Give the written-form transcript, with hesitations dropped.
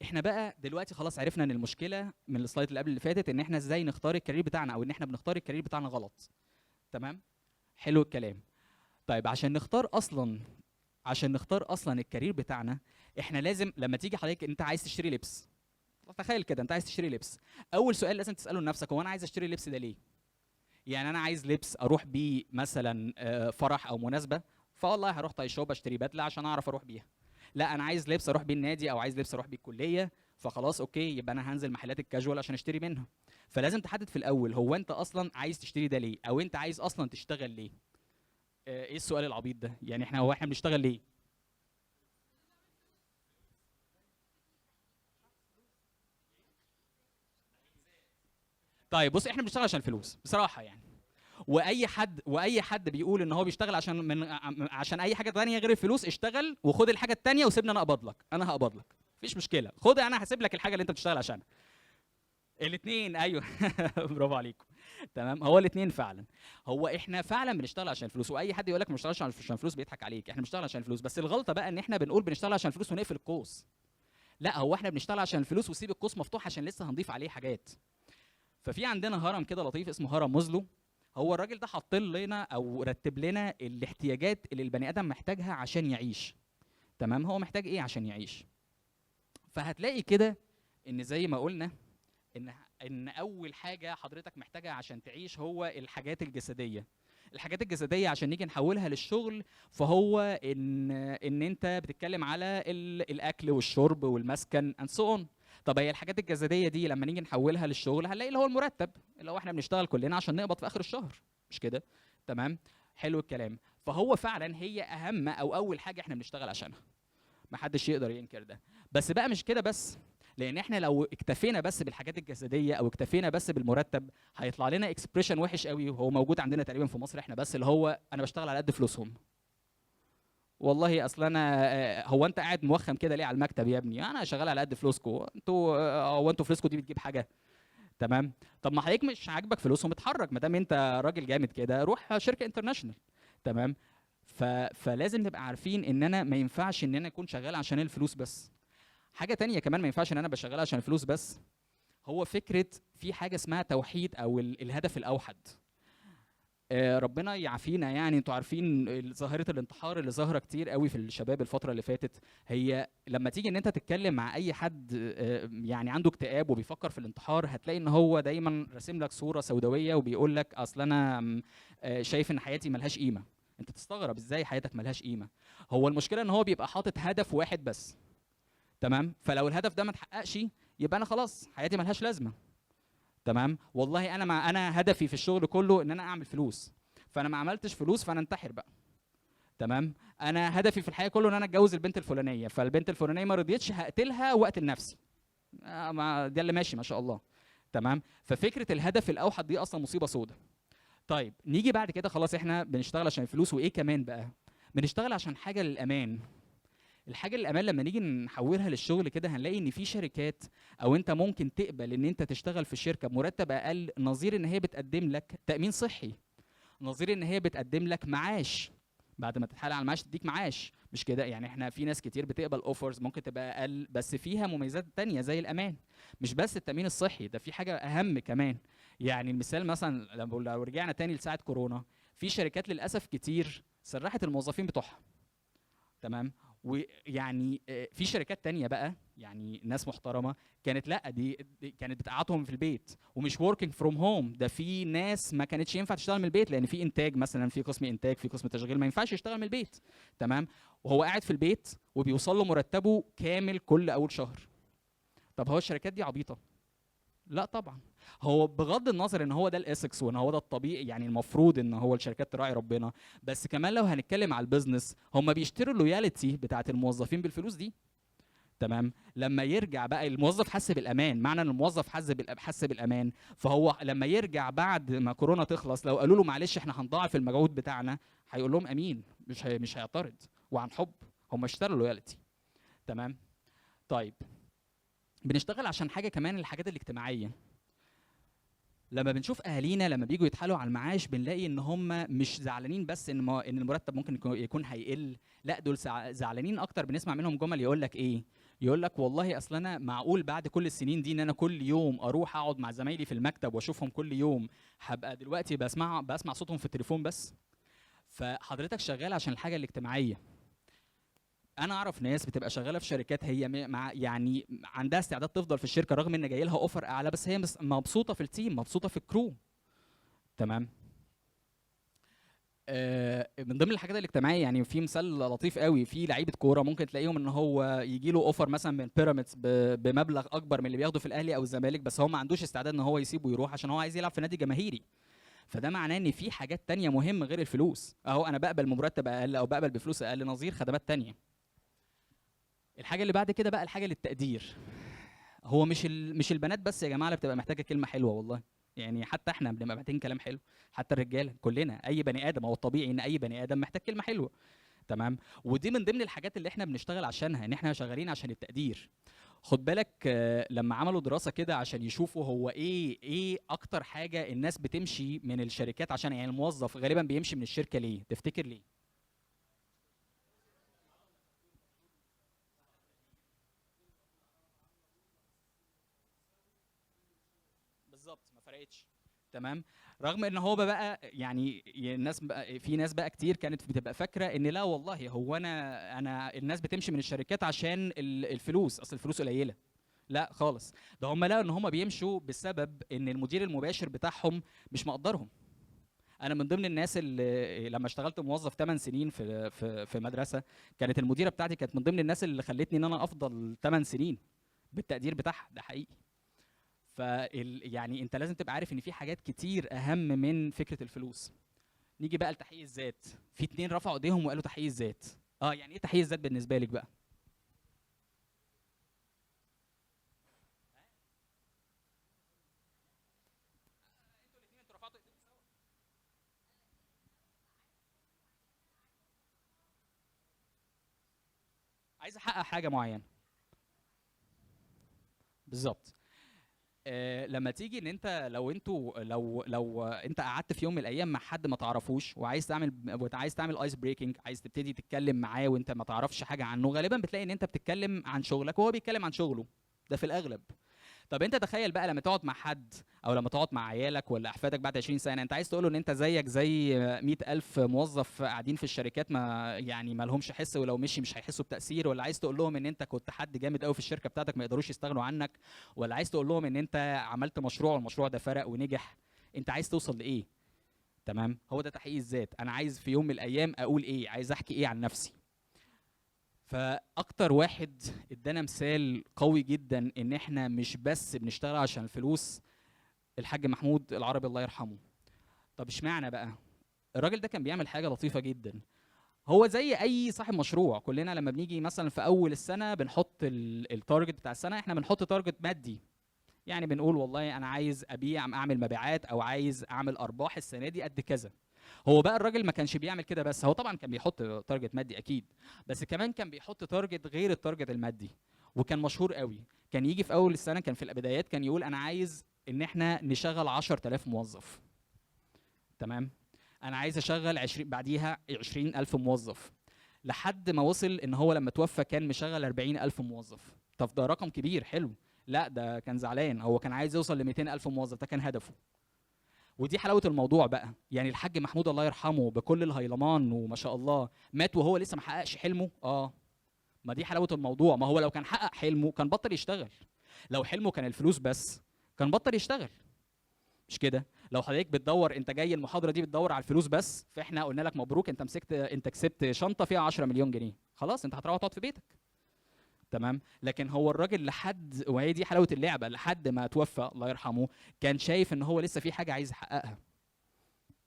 احنا بقى دلوقتي خلاص عرفنا ان المشكله من السلايد اللي قبل اللي فاتت ان احنا ازاي نختار الكارير بتاعنا، او ان احنا بنختار الكارير بتاعنا غلط. تمام، حلو الكلام. طيب عشان نختار اصلا الكارير بتاعنا، احنا لازم لما تيجي حضرتك انت عايز تشتري لبس، تخيل كده انت عايز تشتري لبس، اول سؤال لازم تساله لنفسك هو انا عايز اشتري اللبس ده ليه؟ يعني انا عايز لبس اروح بيه مثلا فرح او مناسبه، فوالله هروح طاي شوب اشتري بدله عشان اعرف اروح بيها. لا انا عايز لبس اروح بيه النادي، او عايز لبس اروح بيه الكليه، فخلاص اوكي يبقى انا هنزل محلات الكاجوال عشان اشتري منها. فلازم تحدد في الاول هو انت اصلا عايز تشتري ده ليه، او انت عايز اصلا تشتغل ليه. ايه السؤال العبيط ده؟ يعني احنا بنشتغل ليه؟ طيب بص، احنا بنشتغل عشان الفلوس بصراحه يعني. واي حد بيقول ان هو بيشتغل عشان اي حاجه تانية غير الفلوس، اشتغل وخد الحاجه التانية وسيبني انا اقبض لك، انا هقبض لك، مفيش مشكله، خد انا هسيب لك الحاجه اللي انت بتشتغل عشانها. الاثنين ايوه. برافو عليكم. تمام، هو الاثنين فعلا. هو احنا فعلا بنشتغل عشان الفلوس، واي حد يقول لك ما بنشتغلش عشان الفلوس بيضحك عليك، احنا بنشتغل عشان الفلوس، بس الغلطه بقى ان احنا بنقول بنشتغل عشان الفلوس ونقفل القوس. لا، هو احنا بنشتغل عشان الفلوس وسيب القوس مفتوح عشان لسه هنضيف عليه حاجات. ففي عندنا هرم كده لطيف اسمه هرم مازلو. هو الراجل ده حط لنا او رتب لنا الاحتياجات اللي البني ادم محتاجها عشان يعيش. تمام، هو محتاج ايه عشان يعيش؟ فهتلاقي كده ان زي ما قلنا ان اول حاجه حضرتك محتاجها عشان تعيش هو الحاجات الجسديه. الحاجات الجسديه عشان نيجي نحولها للشغل، فهو ان انت بتتكلم على الاكل والشرب والمسكن and so on. طب هي الحاجات الجسديه دي لما نيجي نحولها للشغل هنلاقي اللي هو المرتب، اللي هو احنا بنشتغل كلنا عشان نقبض في اخر الشهر، مش كده؟ تمام، حلو الكلام. فهو فعلا هي اهم او اول حاجه احنا بنشتغل عشانها، محدش يقدر ينكر ده. بس بقى مش كده بس، لان احنا لو اكتفينا بس بالحاجات الجسديه او اكتفينا بس بالمرتب، هيطلع لنا اكسبريشن وحش قوي، وهو موجود عندنا تقريبا في مصر احنا بس، اللي هو انا بشتغل على قد فلوسهم. والله اصل انا هو انت قاعد موخم كده ليه على المكتب يا ابني؟ انا شغال على قد فلوسكم انتوا، هو انتوا فلوسكم دي بتجيب حاجه؟ تمام. طب ما حضرتك مش عاجبك فلوسهم، اتحرك، ما دام انت راجل جامد كده روح شركه انترناشونال. تمام. فلازم نبقى عارفين ان انا ما ينفعش ان انا اكون شغال عشان الفلوس بس. حاجه تانية كمان ما ينفعش ان انا بشغل عشان الفلوس بس، هو فكره في حاجه اسمها توحيد او الهدف الاوحد. ربنا يعافينا، يعني انتوا عارفين ظاهره الانتحار اللي ظاهره كتير قوي في الشباب الفتره اللي فاتت. هي لما تيجي ان انت تتكلم مع اي حد يعني عنده اكتئاب وبيفكر في الانتحار، هتلاقي ان هو دايما راسم لك صوره سوداويه وبيقول لك اصل انا شايف ان حياتي ملهاش قيمه. انت تستغرب ازاي حياتك ملهاش قيمه؟ هو المشكله ان هو بيبقى حاطط هدف واحد بس. تمام، فلو الهدف ده ما اتحققش يبقى انا خلاص حياتي ملهاش لازمه. تمام، والله انا هدفي في الشغل كله ان انا اعمل فلوس، فانا ما عملتش فلوس فانا انتحر بقى. تمام، انا هدفي في الحياه كله ان انا اتجوز البنت الفلانيه، فالبنت الفلانيه ما رضيتش هقتلها واقتل نفسي. ما ده اللي ماشي ما شاء الله. تمام، ففكره الهدف الاوحد دي اصلا مصيبه سودة. طيب نيجي بعد كده خلاص احنا بنشتغل عشان الفلوس، وايه كمان بقى؟ بنشتغل عشان حاجه للامان. الحاجه الامان لما نيجي نحولها للشغل كده هنلاقي ان في شركات، او انت ممكن تقبل ان انت تشتغل في شركه بمرتب اقل، نظير ان هي بتقدم لك تامين صحي، نظير ان هي بتقدم لك معاش، بعد ما تتحال على المعاش تديك معاش، مش كده؟ يعني احنا في ناس كتير بتقبل اوفرز ممكن تبقى اقل بس فيها مميزات تانية زي الامان. مش بس التامين الصحي ده، في حاجه اهم كمان. يعني المثال مثلا لو رجعنا تاني لساعه كورونا، في شركات للاسف كتير سرحت الموظفين بتوعها. تمام، ويعني في شركات تانية بقى، يعني ناس محترمة كانت، لا دي كانت بتقعدهم في البيت، ومش working from home، ده في ناس ما كانتش ينفع تشتغل من البيت، لان في انتاج مثلا، في قسم انتاج، في قسم تشغيل، ما ينفعش يشتغل من البيت. تمام، وهو قاعد في البيت وبيوصل له مرتبه كامل كل اول شهر. طب هو الشركات دي عبيطة؟ لا طبعا. هو بغض النظر ان هو ده الاسكس وان هو ده الطبيعي، يعني المفروض ان هو الشركات تراعي ربنا، بس كمان لو هنتكلم على البيزنس هم بيشتروا اللويالتي بتاعت الموظفين بالفلوس دي. تمام، لما يرجع بقى الموظف حس بالامان، معنى ان الموظف حس بالامان، فهو لما يرجع بعد ما كورونا تخلص لو قالوا له معلش احنا هنضاعف المجهود بتاعنا، هيقول لهم امين، مش هيعترض، وعن حب. هم اشتروا اللويالتي. تمام. طيب بنشتغل عشان حاجه كمان، الحاجات الاجتماعيه. لما بنشوف اهالينا لما بييجوا يتحالوا على المعاش بنلاقي ان هم مش زعلانين بس ان المرتب ممكن يكون هيقل، لا دول زعلانين اكتر. بنسمع منهم جمل يقول لك ايه؟ يقول لك والله اصل انا معقول بعد كل السنين دي ان انا كل يوم اروح اقعد مع زمايلي في المكتب واشوفهم كل يوم، هبقى دلوقتي بسمع صوتهم في التليفون بس. فحضرتك شغال عشان الحاجه الاجتماعيه. انا اعرف ناس بتبقى شغاله في شركات هي مع يعني عندها استعداد تفضل في الشركه رغم ان جاي لها اوفر اعلى، بس هي مبسوطه في التيم، مبسوطه في الكرو. تمام. من ضمن الحاجات الاجتماعيه يعني في مثال لطيف قوي، في لعيبه كوره ممكن تلاقيهم ان هو يجي له اوفر مثلا من بيراميدز بمبلغ اكبر من اللي بياخده في الاهلي او الزمالك، بس هو ما عندوش استعداد ان هو يسيبه ويروح عشان هو عايز يلعب في نادي جماهيري. فده معناه ان في حاجات تانية مهمه غير الفلوس. اهو انا بقبل بمرتب اقل او بقبل بفلوس اقل نظير خدمات تانية. الحاجه اللي بعد كده بقى الحاجه للتقدير. هو مش البنات بس يا جماعه اللي بتبقى محتاجه كلمه حلوه والله. يعني حتى احنا بنبقى محتاجين كلام حلو، حتى الرجاله كلنا، اي بني ادم، هو الطبيعي ان اي بني ادم محتاج كلمه حلوه. تمام. ودي من ضمن الحاجات اللي احنا بنشتغل عشانها، ان احنا شغالين عشان التقدير. خد بالك لما عملوا دراسه كده عشان يشوفوا هو ايه اكتر حاجه الناس بتمشي من الشركات عشان، يعني الموظف غالبا بيمشي من الشركه ليه؟ تفتكر ليه؟ بالظبط، ما فرقتش. تمام. رغم ان هو بقى يعني الناس بقى، في ناس بقى كتير كانت بتبقى فاكره ان لا والله هو انا الناس بتمشي من الشركات عشان الفلوس، اصل الفلوس قليله. لا خالص. ده هم لقوا ان هم بيمشوا بسبب ان المدير المباشر بتاعهم مش مقدرهم. انا من ضمن الناس اللي لما اشتغلت موظف 8 سنين في مدرسه، كانت المديره بتاعتي كانت من ضمن الناس اللي خلتني ان انا افضل 8 سنين بالتقدير بتاعها، ده حقيقي. يعني انت لازم تبقى عارف ان في حاجات كتير اهم من فكره الفلوس. نيجي بقى لتحقيق الذات. في اتنين رفعوا ايديهم وقالوا تحقيق الذات. اه، يعني ايه تحقيق الذات بالنسبه لك بقى؟ انتوا الاثنين انتوا رفعتوا ايديكم سوا. عايز احقق حاجه معينه. بالظبط. لما تيجي ان انت لو انت قعدت في يوم من الايام مع حد ما تعرفوش وعايز تعمل ايس بريكنج، عايز تبتدي تتكلم معاه وانت ما تعرفش حاجه عنه، غالبا بتلاقي ان انت بتتكلم عن شغلك وهو بيتكلم عن شغله. ده في الاغلب. طب انت تخيل بقى لما تقعد مع حد او لما تقعد مع عيالك ولا احفادك بعد 20 سنه، انت عايز تقوله ان انت زيك زي 100,000 موظف قاعدين في الشركات ما يعني ما لهمش حس، ولو مشي مش هيحسوا بتاثير؟ ولا عايز تقول لهم ان انت كنت حد جامد قوي في الشركه بتاعتك ما يقدروش يستغنوا عنك؟ ولا عايز تقول لهم ان انت عملت مشروع والمشروع ده فرق ونجح؟ انت عايز توصل لايه؟ تمام. هو ده تحقيق الذات. انا عايز في يوم من الايام اقول ايه، عايز احكي ايه عن نفسي. فاكتر واحد ادانا مثال قوي جدا ان احنا مش بس بنشتغل عشان الفلوس، الحاج محمود العربي الله يرحمه. طب اشمعنى بقى؟ الراجل ده كان بيعمل حاجه لطيفه جدا. هو زي اي صاحب مشروع، كلنا لما بنيجي مثلا في اول السنه بنحط التارجت بتاع السنه، احنا بنحط تارجت مادي. يعني بنقول والله انا عايز اعمل مبيعات او عايز اعمل ارباح السنه دي قد كذا. هو بقى الراجل ما كانش بيعمل كده بس، هو طبعا كان بيحط تارجت مادي اكيد، بس كمان كان بيحط تارجت غير التارجت المادي. وكان مشهور قوي. كان يجي في اول السنه، كان في البدايات كان يقول انا عايز ان احنا نشغل 10,000 موظف. تمام. انا عايز اشغل 20 بعديها 20,000 موظف. لحد ما وصل ان هو لما توفى كان مشغل 40,000 موظف. طب ده رقم كبير حلو. لا، ده كان زعلان، هو كان عايز يوصل ل 200,000 موظف، ده كان هدفه. ودي حلاوه الموضوع بقى، يعني الحاج محمود الله يرحمه بكل الهيلمان وما شاء الله مات وهو لسه ما حققش حلمه. ما دي حلاوه الموضوع. ما هو لو كان حقق حلمه كان بطل يشتغل. لو حلمه كان الفلوس بس كان بطل يشتغل. مش كده؟ لو حضرتك بتدور، انت جاي المحاضره دي بتدور على الفلوس بس، فاحنا قلنا لك مبروك، انت كسبت شنطه فيها 10 مليون جنيه، خلاص انت هتروح تقعد في بيتك. تمام. لكن هو الراجل لحد، وهي دي حلاوه اللعبه، لحد ما توفى الله يرحمه كان شايف ان هو لسه في حاجه عايز يحققها.